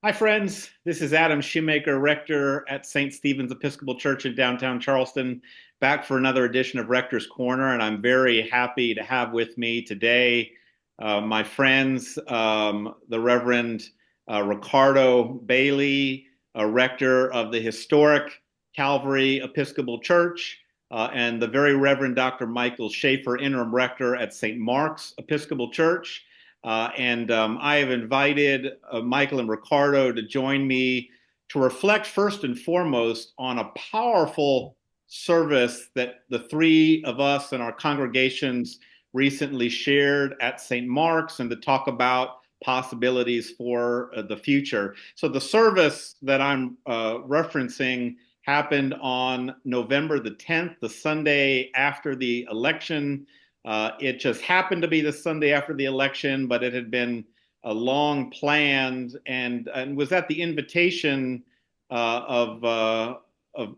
Hi, friends. This is Adam Shoemaker, Rector at St. Stephen's Episcopal Church in downtown Charleston, back for another edition of Rector's Corner. And I'm very happy to have with me today my friends, the Reverend Ricardo Bailey, Rector of the historic Calvary Episcopal Church, and the very Reverend Dr. Michael Shaffer, Interim Rector at St. Mark's Episcopal Church. I have invited Michael and Ricardo to join me to reflect first and foremost on a powerful service that the three of us and our congregations recently shared at St. Mark's and to talk about possibilities for the future. So the service that I'm referencing happened on November the 10th, the Sunday after the election. It just happened to be the Sunday after the election, but it had been a long planned and was at the invitation of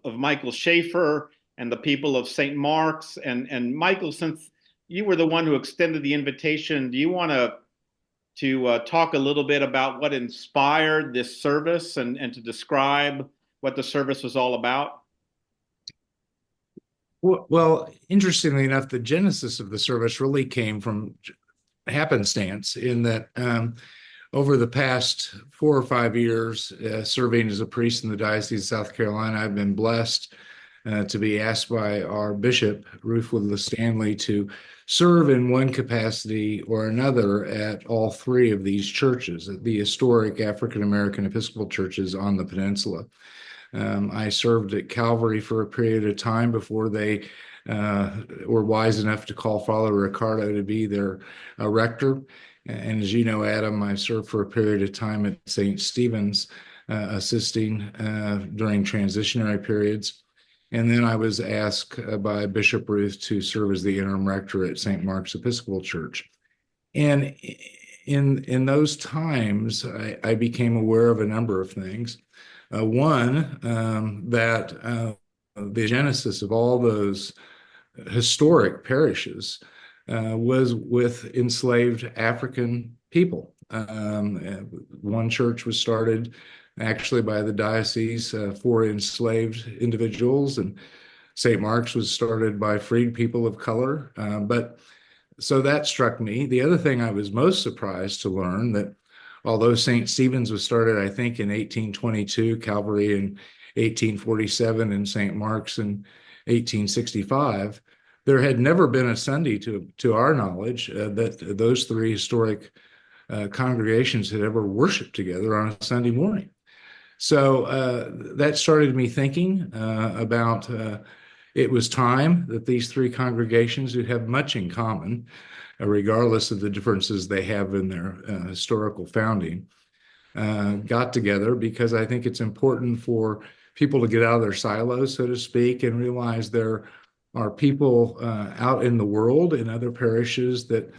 Michael Shaffer and the people of St. Mark's. And Michael, since you were the one who extended the invitation, do you want to talk a little bit about what inspired this service and to describe what the service was all about? Well, interestingly enough, the genesis of the service really came from happenstance in that over the past 4 or 5 years, serving as a priest in the Diocese of South Carolina, I've been blessed to be asked by our Bishop, Ruth Woodless Stanley, to serve in one capacity or another at all three of these churches, the historic African American Episcopal churches on the peninsula. I served at Calvary for a period of time before they were wise enough to call Father Ricardo to be their rector. And as you know, Adam, I served for a period of time at St. Stephen's, assisting during transitionary periods. And then I was asked by Bishop Ruth to serve as the interim rector at St. Mark's Episcopal Church. And in those times, I became aware of a number of things. One, that the genesis of all those historic parishes was with enslaved African people. One church was started actually by the diocese for enslaved individuals, and St. Mark's was started by freed people of color. But so that struck me. The other thing I was most surprised to learn that although St. Stephen's was started, I think, in 1822, Calvary in 1847, and St. Mark's in 1865, there had never been a Sunday, to our knowledge, that those three historic congregations had ever worshiped together on a Sunday morning. So that started me thinking about it was time that these three congregations, who have much in common, regardless of the differences they have in their historical founding, got together, because I think it's important for people to get out of their silos, so to speak, and realize there are people out in the world in other parishes that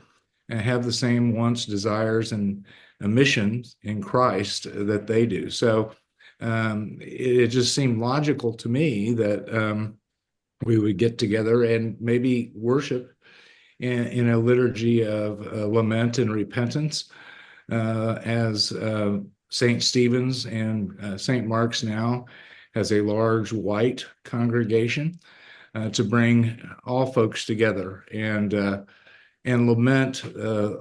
have the same wants, desires, and missions in Christ that they do. So it just seemed logical to me that we would get together and maybe worship in a liturgy of lament and repentance, as St. Stephen's and St. Mark's now has a large white congregation, to bring all folks together and lament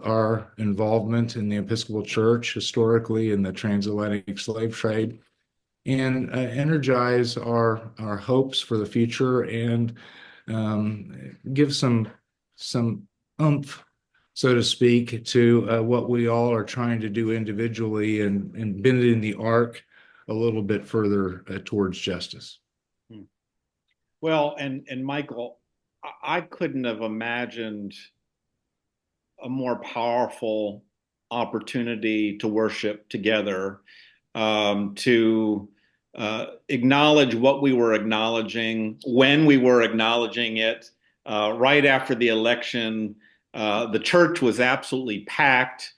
our involvement in the Episcopal Church historically in the transatlantic slave trade, and energize our hopes for the future, and give some oomph, so to speak, to what we all are trying to do individually, and bending the arc a little bit further towards justice. Well, and Michael, I couldn't have imagined a more powerful opportunity to worship together, to acknowledge what we were acknowledging, when we were acknowledging it. Right after the election, the church was absolutely packed,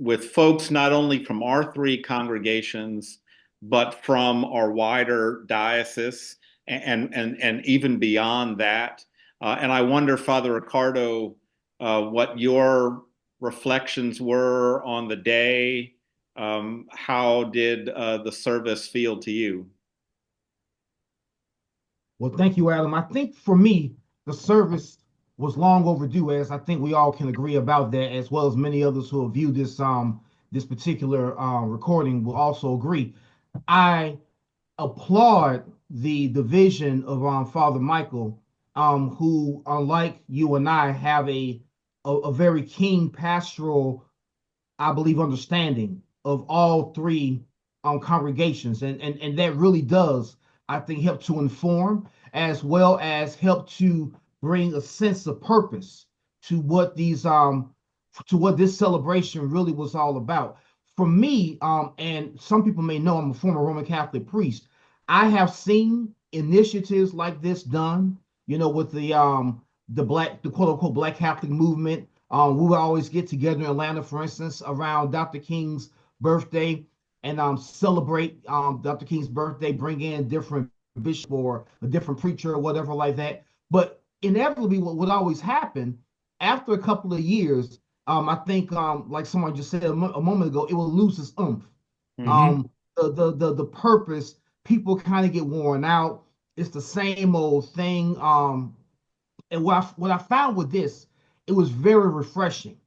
with folks not only from our three congregations, but from our wider diocese and even beyond that. And I wonder, Father Ricardo, what your reflections were on the day, How did the service feel to you? Well, thank you, Adam. I think for me, the service was long overdue, as I think we all can agree about that, as well as many others who have viewed this particular recording will also agree. I applaud the vision of Father Michael, who, unlike you and I, have a very keen pastoral, I believe, understanding of all three congregations, and that really does, I think, help to inform as well as help to bring a sense of purpose to what these to what this celebration really was all about. For me, and some people may know I'm a former Roman Catholic priest. I have seen initiatives like this done, with the quote unquote Black Catholic movement. We would always get together in Atlanta, for instance, around Dr. King's birthday and celebrate Dr. King's birthday, bring in different bishop or a different preacher or whatever like that. But inevitably, what would always happen after a couple of years, I think, like someone just said a moment ago, it will lose its oomph. Mhm. Um, the purpose, people kind of get worn out. It's the same old thing. And what I found with this, it was very refreshing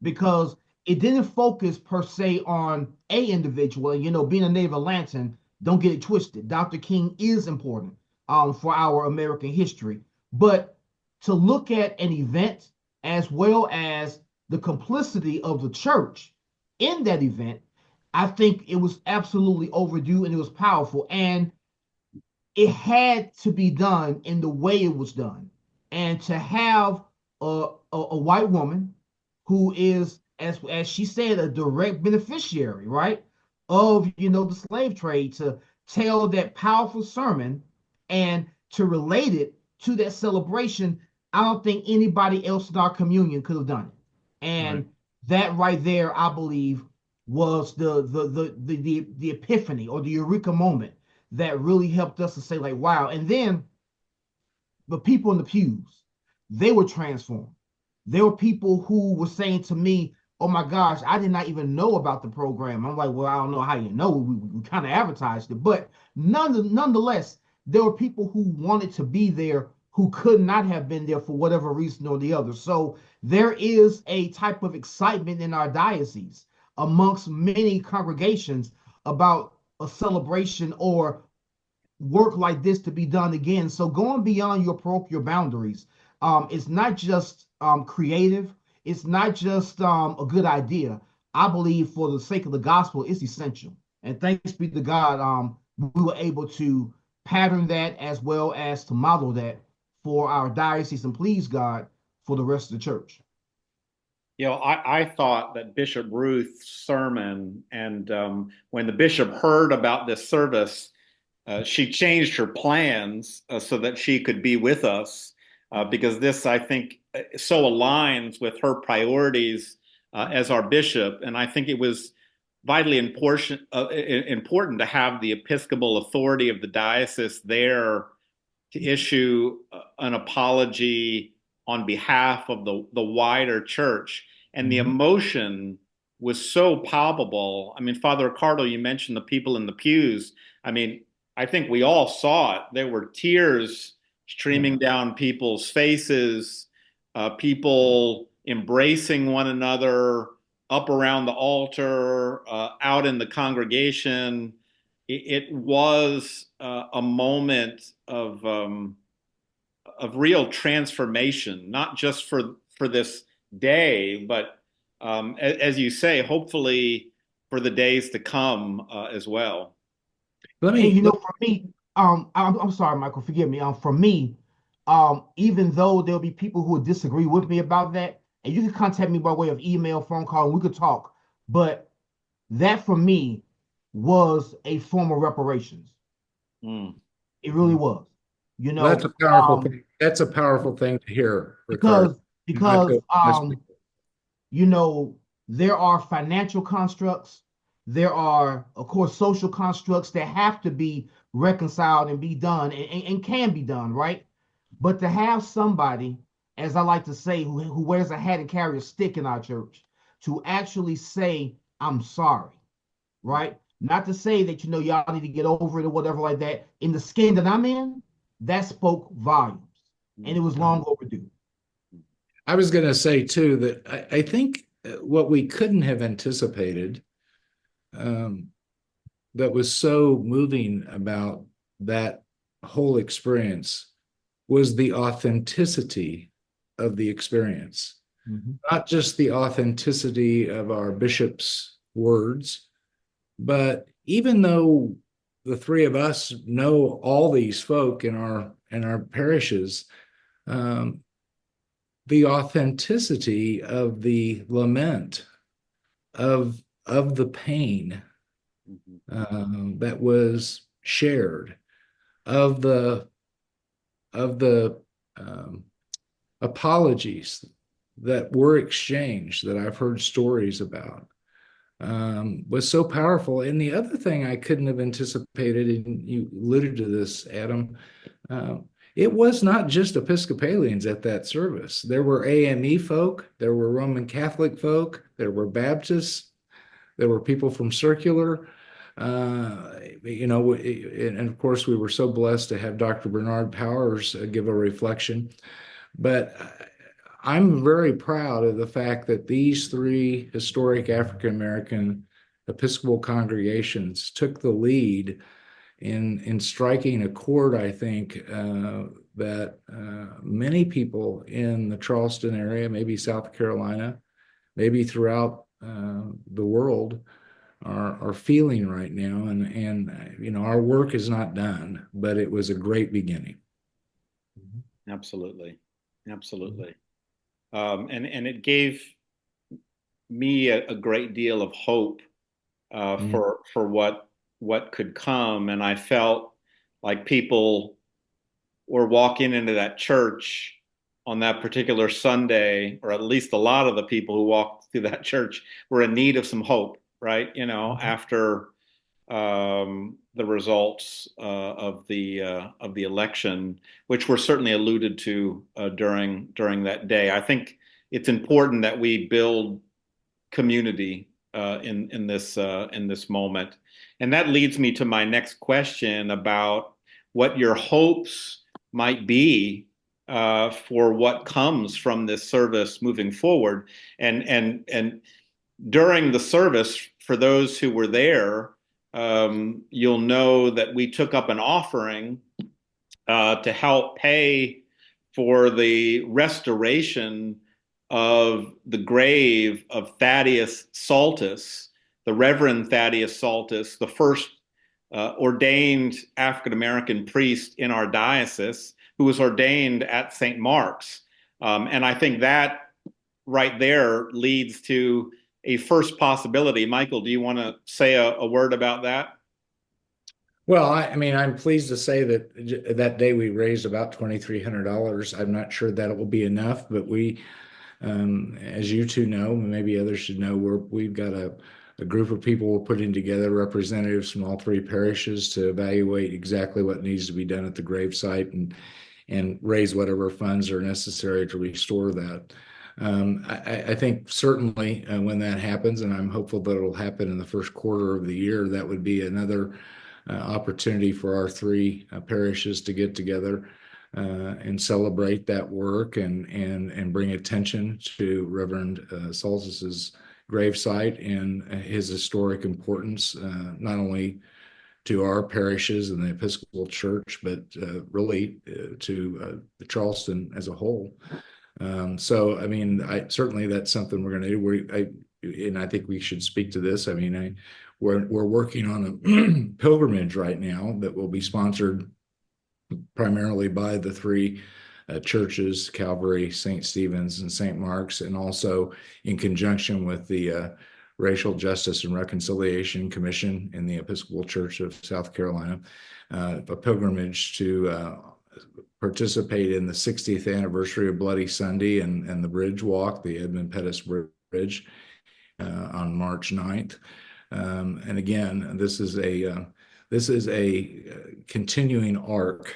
because it didn't focus per se on a individual. And being a native Atlantan, don't get it twisted. Dr. King is important for our American history, but to look at an event as well as the complicity of the church in that event, I think it was absolutely overdue and it was powerful. And it had to be done in the way it was done. And to have a white woman who is, as she said, a direct beneficiary, right, of the slave trade, to tell that powerful sermon and to relate it to that celebration, I don't think anybody else in our communion could have done it. Right. And that right there, I believe, was the epiphany or the eureka moment that really helped us to say, like, wow. And then the people in the pews, they were transformed. There were people who were saying to me, oh my gosh, I did not even know about the program. I'm like, well, I don't know how you know. We kind of advertised it. But nonetheless, there were people who wanted to be there who could not have been there for whatever reason or the other. So there is a type of excitement in our diocese amongst many congregations about a celebration or work like this to be done again. So going beyond your parochial boundaries, it's not just creative. It's not just a good idea. I believe for the sake of the gospel, it's essential. And thanks be to God, we were able to pattern that as well as to model that for our diocese, and please God for the rest of the church. I thought that Bishop Ruth's sermon, and when the bishop heard about this service, she changed her plans so that she could be with us because this, I think, so aligns with her priorities as our bishop. And I think it was vitally important to have the episcopal authority of the diocese there to issue an apology on behalf of the wider church. And the Mhm. emotion was so palpable. I mean, Father Ricardo, you mentioned the people in the pews. I mean, I think we all saw it. There were tears Yeah. streaming down people's faces, people embracing one another up around the altar, out in the congregation. It was a moment of real transformation, not just for this day, but as you say, hopefully for the days to come as well. Let And me, let, for me, I'm sorry, Michael, forgive me. For me, even though there'll be people who would disagree with me about that, and you can contact me by way of email, phone call, and we could talk. But that for me was a form of reparations. Mm. It really was. You well, that's a know, powerful thing. That's a powerful thing to hear, Ricardo. because I because feel blessed. you know, there are financial constructs, there are, of course, social constructs that have to be reconciled and be done and can be done, right? But to have somebody, as I like to say, who wears a hat and carries a stick in our church, to actually say, I'm sorry. right? Not to say that, y'all need to get over it or whatever like that. In the skin that I'm in, that spoke volumes, and it was long overdue. I was going to say too that I think what we couldn't have anticipated, um, that was so moving about that whole experience, was the authenticity of the experience. Mhm. Not just the authenticity of our bishop's words, but even though the three of us know all these folk in our parishes, um, the authenticity of the lament, of the pain, that was shared, of the um, apologies that were exchanged, that I've heard stories about, was so powerful. And the other thing I couldn't have anticipated, and you alluded to this, Adam, uh, it was not just Episcopalians at that service. There were AME folk, there were Roman Catholic folk, there were Baptists, there were people from Circular. And of course, we were so blessed to have Dr. Bernard Powers give a reflection. But I'm very proud of the fact that these three historic African American Episcopal congregations took the lead in striking a chord, I think, that many people in the Charleston area, maybe South Carolina, maybe throughout the world, are feeling right now. And our work is not done, but it was a great beginning. Absolutely. Absolutely. And it gave me a great deal of hope Mm. for what could come. And I felt like people were walking into that church on that particular Sunday, or at least a lot of the people who walked through that church were in need of some hope, right? After the results of the election, which were certainly alluded to during that day. I think it's important that we build community in this moment, and that leads me to my next question about what your hopes might be for what comes from this service moving forward, and during the service, for those who were there, you'll know that we took up an offering to help pay for the restoration of the grave of Thaddeus Saltus, the Reverend Thaddeus Saltus, the first ordained African American priest in our diocese, who was ordained at St. Mark's. And I think that right there leads to a first possibility. Michael, do you want to say a word about that? Well, I mean, I'm pleased to say that that day we raised about $2,300. I'm not sure that it will be enough, but as you two know, maybe others should know, we've got a group of people we're putting together, representatives from all three parishes, to evaluate exactly what needs to be done at the gravesite and raise whatever funds are necessary to restore that. I think certainly when that happens, and I'm hopeful that it'll happen in the first quarter of the year, that would be another opportunity for our three parishes to get together and celebrate that work and bring attention to Reverend Saltus's gravesite and his historic importance, not only to our parishes and the Episcopal Church, but really to the Charleston as a whole. So, I mean, certainly that's something we're going to do. And I think we should speak to this. I mean, we're working on a pilgrimage right now that will be sponsored primarily by the three churches, Calvary, St. Stephen's, and St. Mark's, and also in conjunction with the Racial Justice and Reconciliation Commission in the Episcopal Church of South Carolina, a pilgrimage to participate in the 60th anniversary of Bloody Sunday and the Bridge Walk, the Edmund Pettus Bridge, on March 9th. And again, this is a continuing arc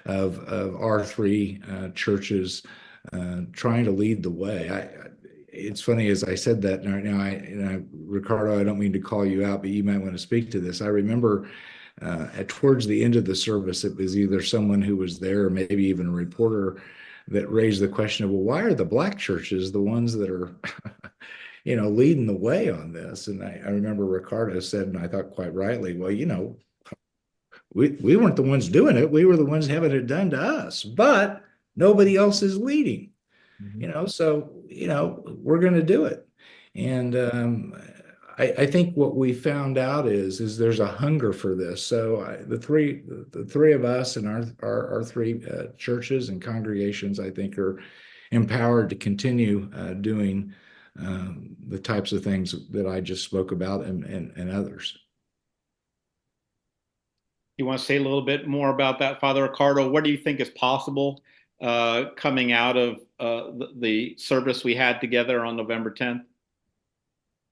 of our three churches trying to lead the way. it's funny as I said that right now, Ricardo, I don't mean to call you out, but you might want to speak to this. I remember towards the end of the service, it was either someone who was there or maybe even a reporter that raised the question of, well, why are the black churches the ones that are, leading the way on this? And I remember Ricardo said, and I thought quite rightly, well, we weren't the ones doing it. We were the ones having it done to us, but nobody else is leading. So we're going to do it. And I think what we found out is there's a hunger for this. So the three of us and our three churches and congregations, I think, are empowered to continue doing the types of things that I just spoke about and others. You want to say a little bit more about that, Father Ricardo? What do you think is possible coming out of the service we had together on November 10th?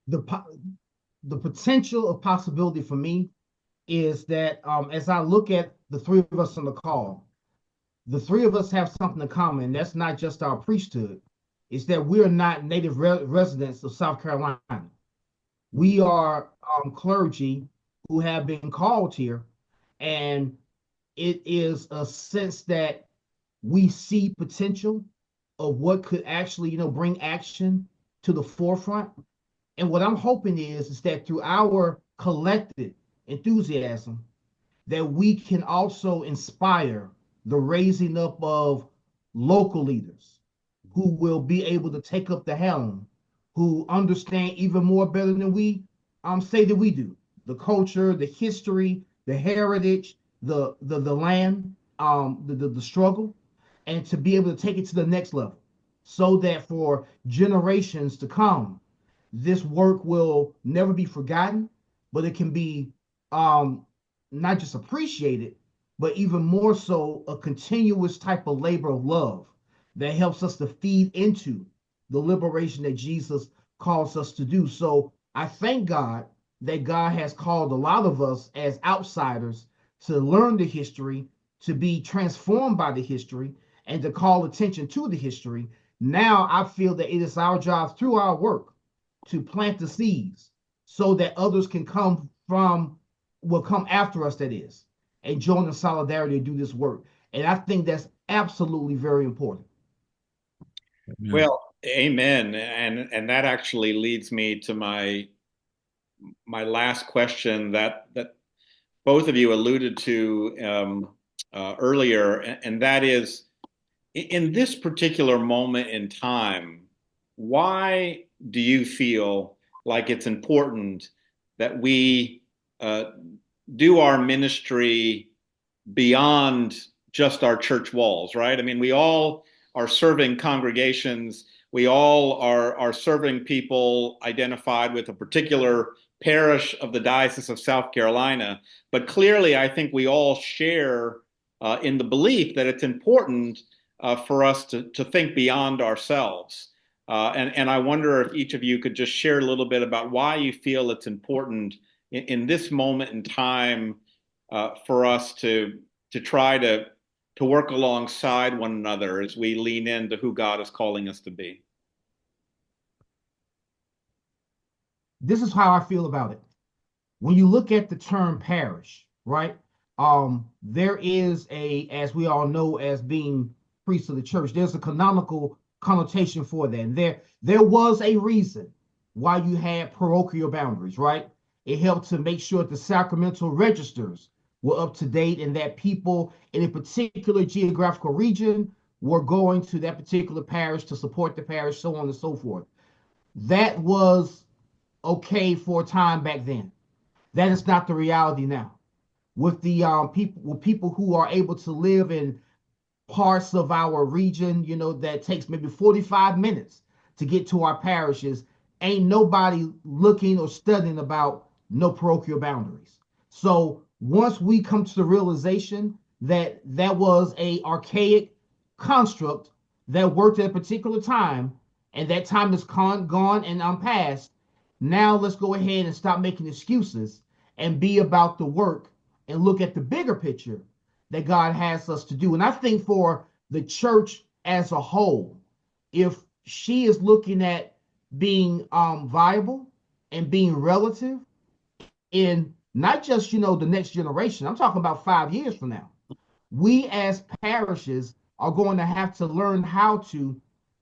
The potential of possibility for me is that as I look at the three of us on the call, the three of us have something in common. That's not just our priesthood. It's that we are not native residents of South Carolina. We are clergy who have been called here, and it is a sense that we see potential of what could actually, bring action to the forefront. And what I'm hoping is that through our collective enthusiasm, that we can also inspire the raising up of local leaders who will be able to take up the helm, who understand even more better than we say that we do, the culture, the history, the heritage, the land, the struggle, and to be able to take it to the next level so that for generations to come, this work will never be forgotten, but it can be not just appreciated, but even more so a continuous type of labor of love that helps us to feed into the liberation that Jesus calls us to do. So I thank God that God has called a lot of us as outsiders to learn the history, to be transformed by the history, and to call attention to the history. Now I feel that it is our job through our work to plant the seeds so that others will come after us, that is, and join in solidarity to do this work. And I think that's absolutely very important. Well, amen. And that actually leads me to my last question that both of you alluded to earlier, and that is, in this particular moment in time, why do you feel like it's important that we do our ministry beyond just our church walls, right? I mean, we all are serving congregations. We all are serving people identified with a particular parish of the Diocese of South Carolina. But clearly, I think we all share in the belief that it's important for us to think beyond ourselves. And I wonder if each of you could just share a little bit about why you feel it's important in this moment in time for us to try to work alongside one another as we lean into who God is calling us to be. This is how I feel about it. When you look at the term parish, right? There is as we all know, as being priests of the church, there's a canonical connotation for that. And there was a reason why you had parochial boundaries, right? It helped to make sure that the sacramental registers were up to date and that people in a particular geographical region were going to that particular parish to support the parish, so on and so forth. That was okay for a time back then. That is not the reality now. With the people who are able to live in parts of our region, that takes maybe 45 minutes to get to our parishes, ain't nobody looking or studying about no parochial boundaries. So once we come to the realization that that was a archaic construct that worked at a particular time, and that time is gone and past, now let's go ahead and stop making excuses and be about the work and look at the bigger picture that God has us to do. And I think for the church as a whole, if she is looking at being viable and being relative in not just the next generation. I'm talking about 5 years from now. We as parishes are going to have to learn how to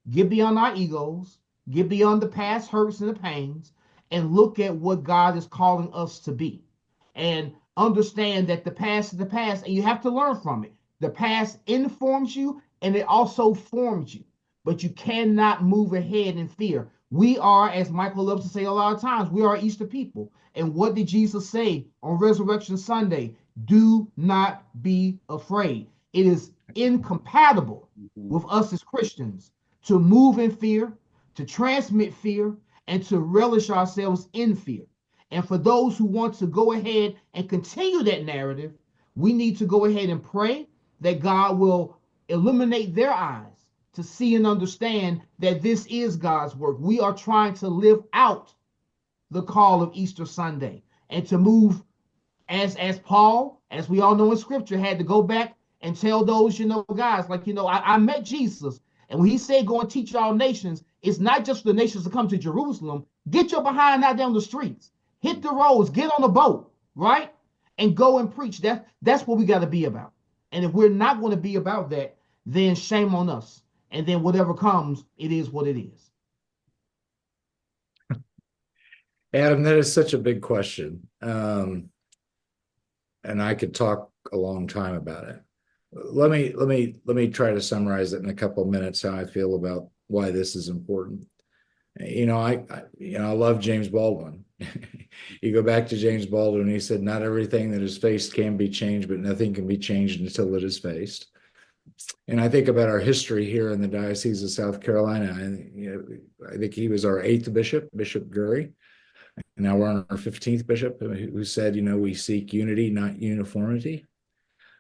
get beyond our egos, get beyond the past hurts and the pains, and look at what God is calling us to be. And understand that the past is the past, and you have to learn from it. The past informs you, and it also forms you. But you cannot move ahead in fear. We are, as Michael loves to say a lot of times, we are Easter people. And what did Jesus say on Resurrection Sunday? Do not be afraid. It is incompatible with us as Christians to move in fear, to transmit fear, and to relish ourselves in fear. And for those who want to go ahead and continue that narrative, we need to go ahead and pray that God will illuminate their eyes to see and understand that this is God's work. We are trying to live out the call of Easter Sunday and to move as Paul, as we all know in scripture, had to go back and tell those, guys, like, I met Jesus. And when he said, go and teach all nations, it's not just for the nations to come to Jerusalem. Get your behind out down the streets, hit the roads, get on the boat, right? And go and preach. That's what we got to be about. And if we're not going to be about that, then shame on us. And then whatever comes, it is what it is. Adam, that is such a big question. And I could talk a long time about it. Let me try to summarize it in a couple of minutes how I feel about why this is important. I love James Baldwin. You go back to James Baldwin, he said, "Not everything that is faced can be changed, but nothing can be changed until it is faced." And I think about our history here in the Diocese of South Carolina. And I think he was our 8th bishop, Bishop Gurry. And now we're on our 15th bishop, who said, we seek unity, not uniformity.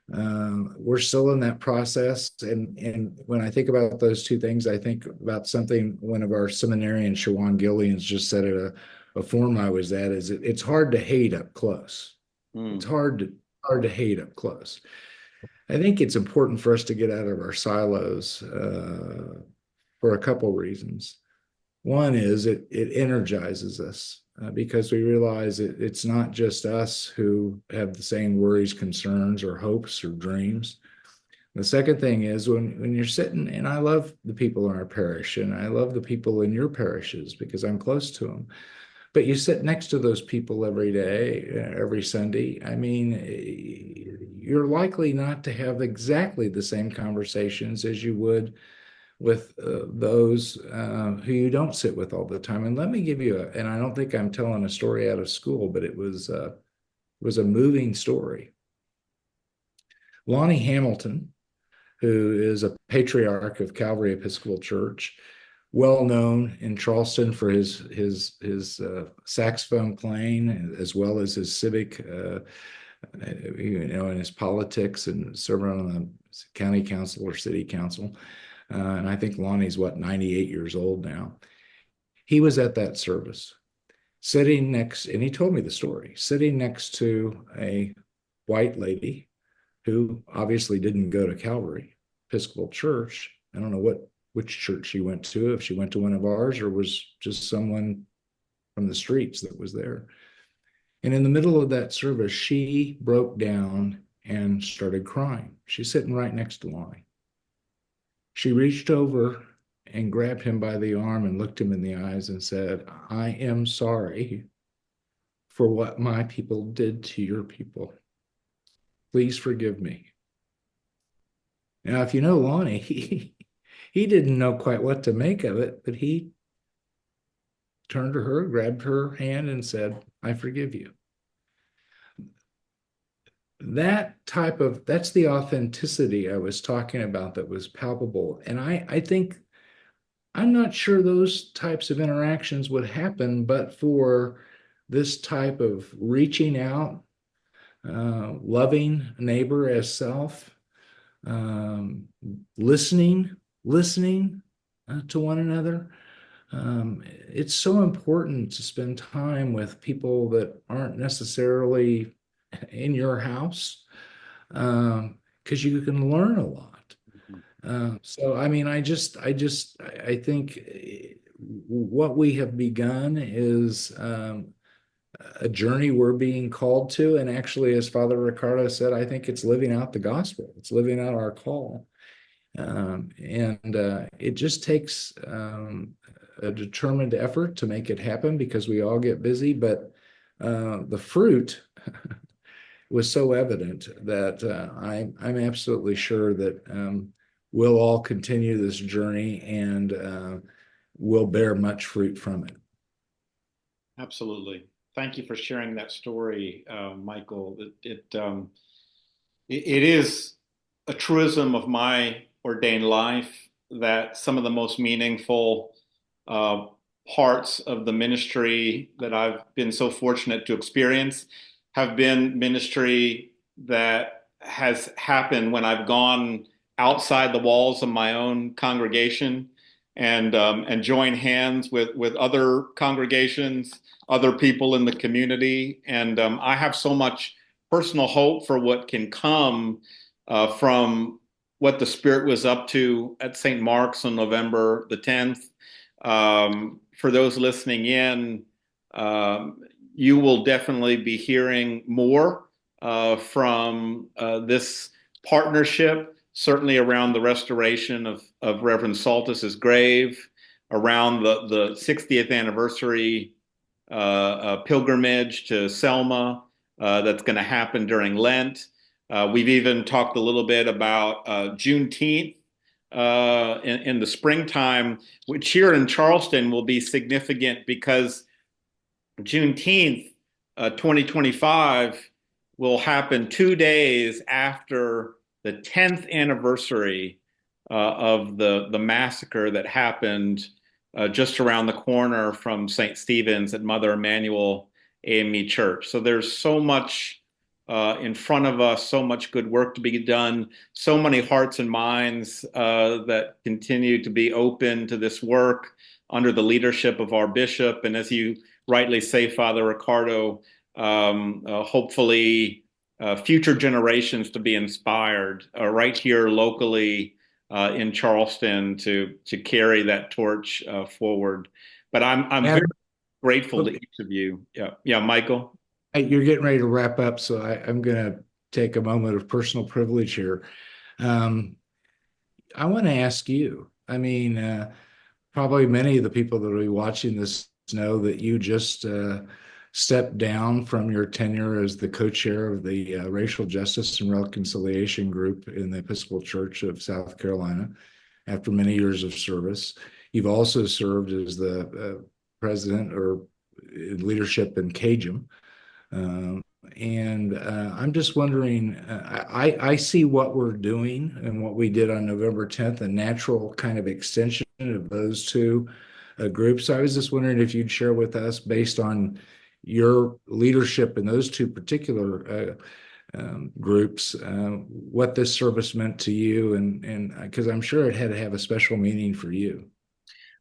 We're still in that process. And when I think about those two things, I think about something one of our seminarians, Shawan Gillians, just said at a forum I was at, is it's hard to hate up close. It's hard to hate up close. I think it's important for us to get out of our silos for a couple of reasons. One is it energizes us because we realize it's not just us who have the same worries, concerns, or hopes or dreams. The second thing is when you're sitting, and I love the people in our parish, and I love the people in your parishes because I'm close to them. But you sit next to those people every day, every Sunday. I mean, you're likely not to have exactly the same conversations as you would with those who you don't sit with all the time. And let me give you and I don't think I'm telling a story out of school, but it was a moving story. Lonnie Hamilton, who is a patriarch of Calvary Episcopal Church, well known in Charleston for his saxophone playing, as well as his civic, and his politics and serving on the county council or city council. And I think Lonnie's 98 years old now. He was at that service, sitting next, and he told me the story, sitting next to a white lady who obviously didn't go to Calvary Episcopal Church. I don't know which church she went to, if she went to one of ours or was just someone from the streets that was there. And in the middle of that service, she broke down and started crying. She's sitting right next to Lonnie. She reached over and grabbed him by the arm and looked him in the eyes and said, "I am sorry for what my people did to your people. Please forgive me." Now, if you know Lonnie, he didn't know quite what to make of it, but he turned to her, grabbed her hand, and said, "I forgive you." That's the authenticity I was talking about that was palpable. And I think, I'm not sure those types of interactions would happen, but for this type of reaching out, loving neighbor as self, listening to one another. It's so important to spend time with people that aren't necessarily in your house, because you can learn a lot. So I mean, I think what we have begun is a journey we're being called to. And actually, as Father Ricardo said, I think it's living out the gospel. It's living out our call. And it just takes a determined effort to make it happen because we all get busy. But the fruit was so evident that I'm absolutely sure that we'll all continue this journey and we'll bear much fruit from it. Absolutely. Thank you for sharing that story, Michael. It is a truism of my ordained life that some of the most meaningful uh, parts of the ministry that I've been so fortunate to experience have been ministry that has happened when I've gone outside the walls of my own congregation and joined hands with other congregations, other people in the community, and I have so much personal hope for what can come from what the Spirit was up to at St. Mark's on November the 10th. For those listening in, you will definitely be hearing more from this partnership, certainly around the restoration of Reverend Saltus's grave, around the 60th anniversary pilgrimage to Selma that's going to happen during Lent. We've even talked a little bit about Juneteenth in the springtime, which here in Charleston will be significant because Juneteenth 2025 will happen 2 days after the 10th anniversary of the massacre that happened just around the corner from St. Stephen's at Mother Emanuel AME Church. So there's so much in front of us, so much good work to be done, so many hearts and minds that continue to be open to this work under the leadership of our bishop. And as you rightly say, Father Ricardo, hopefully future generations to be inspired right here locally in Charleston to carry that torch forward. But I'm very grateful to each of you. Yeah, Michael. Hey, you're getting ready to wrap up, so I'm going to take a moment of personal privilege here. I want to ask you. I mean, probably many of the people that will be watching this know that you just stepped down from your tenure as the co-chair of the Racial Justice and Reconciliation Group in the Episcopal Church of South Carolina after many years of service. You've also served as the president or leadership in CAJM. And I'm just wondering, I see what we're doing and what we did on November 10th, a natural kind of extension of those two groups. So I was just wondering if you'd share with us, based on your leadership in those two particular groups, what this service meant to you, and because I'm sure it had to have a special meaning for you.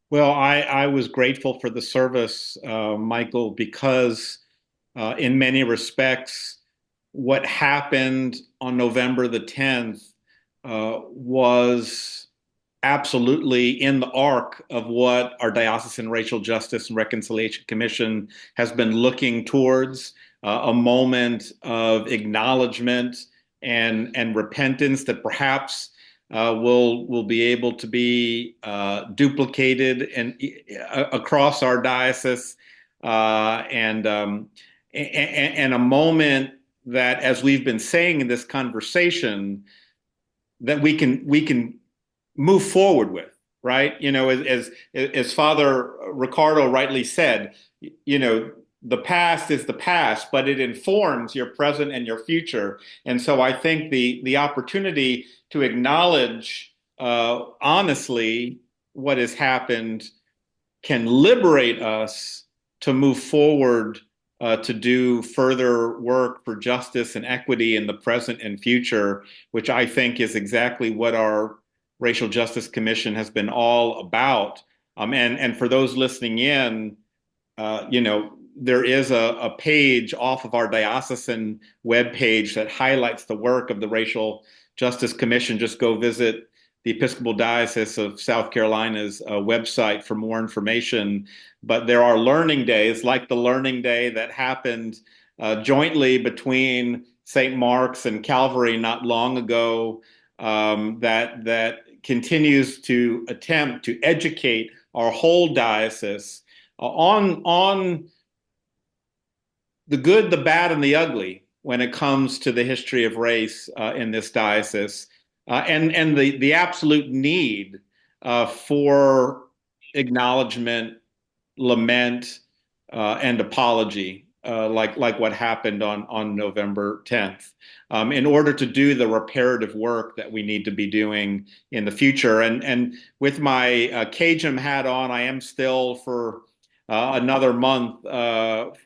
Well, I was grateful for the service, Michael, because in many respects, what happened on November the 10th was absolutely in the arc of what our Diocesan Racial Justice and Reconciliation Commission has been looking towards, a moment of acknowledgement and repentance that perhaps will be able to be duplicated and across our diocese, and a moment that, as we've been saying in this conversation, that we can move forward with, right? You know, as Father Ricardo rightly said, you know, the past is the past, but it informs your present and your future. And so I think the opportunity to acknowledge honestly what has happened can liberate us to move forward to do further work for justice and equity in the present and future, which I think is exactly what our Racial Justice Commission has been all about. And for those listening in, you know, there is a page off of our diocesan webpage that highlights the work of the Racial Justice Commission. Just go visit the Episcopal Diocese of South Carolina's website for more information. But there are learning days, like the learning day that happened jointly between St. Mark's and Calvary not long ago, that continues to attempt to educate our whole diocese on the good, the bad, and the ugly when it comes to the history of race in this diocese, and the absolute need for acknowledgement, lament, and apology, like what happened on November 10th, in order to do the reparative work that we need to be doing in the future. And with my CAJM hat on, I am still for another month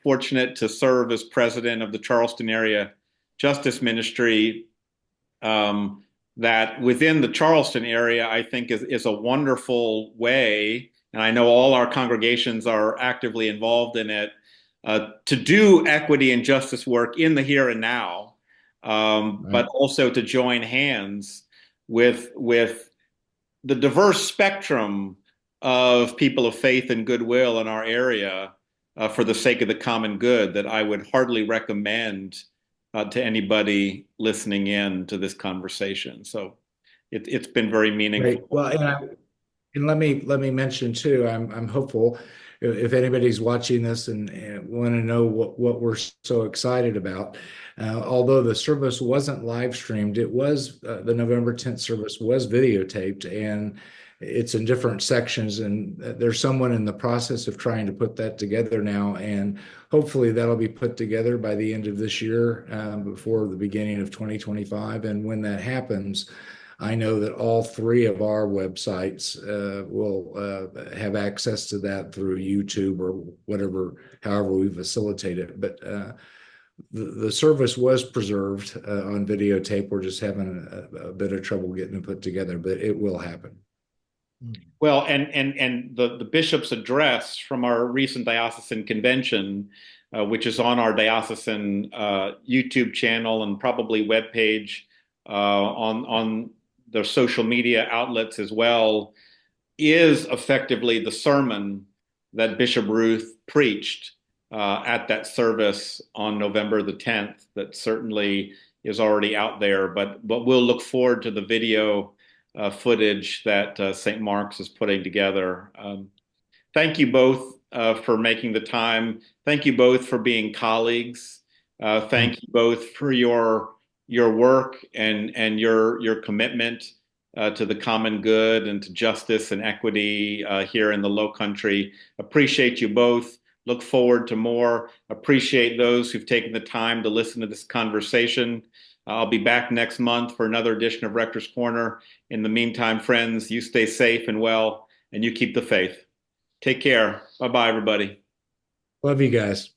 fortunate to serve as president of the Charleston Area Justice Ministry. That within the Charleston area, I think is a wonderful way, and I know all our congregations are actively involved in it, to do equity and justice work in the here and now, but also to join hands with the diverse spectrum of people of faith and goodwill in our area, for the sake of the common good, that I would heartily recommend to anybody listening in to this conversation. So it's been very meaningful. Great. Well, and let me mention too, I'm hopeful if anybody's watching this and want to know what we're so excited about. Although the service wasn't live streamed, it was the November 10th service was videotaped, and it's in different sections, and there's someone in the process of trying to put that together now, and hopefully that'll be put together by the end of this year, before the beginning of 2025. And when that happens, I know that all three of our websites will have access to that through YouTube or whatever, however we facilitate it. But the service was preserved on videotape. We're just having a bit of trouble getting it put together, but it will happen. Well, and the bishop's address from our recent diocesan convention, which is on our diocesan YouTube channel and probably webpage, on the social media outlets as well, is effectively the sermon that Bishop Ruth preached at that service on November the 10th. That certainly is already out there, but we'll look forward to the video footage that St. Mark's is putting together. Thank you both for making the time. Thank you both for being colleagues. Thank you both for your work and your commitment to the common good and to justice and equity here in the Low Country. Appreciate you both. Look forward to more. Appreciate those who've taken the time to listen to this conversation. I'll be back next month for another edition of Rector's Corner. In the meantime, friends, you stay safe and well, and you keep the faith. Take care. Bye-bye, everybody. Love you guys.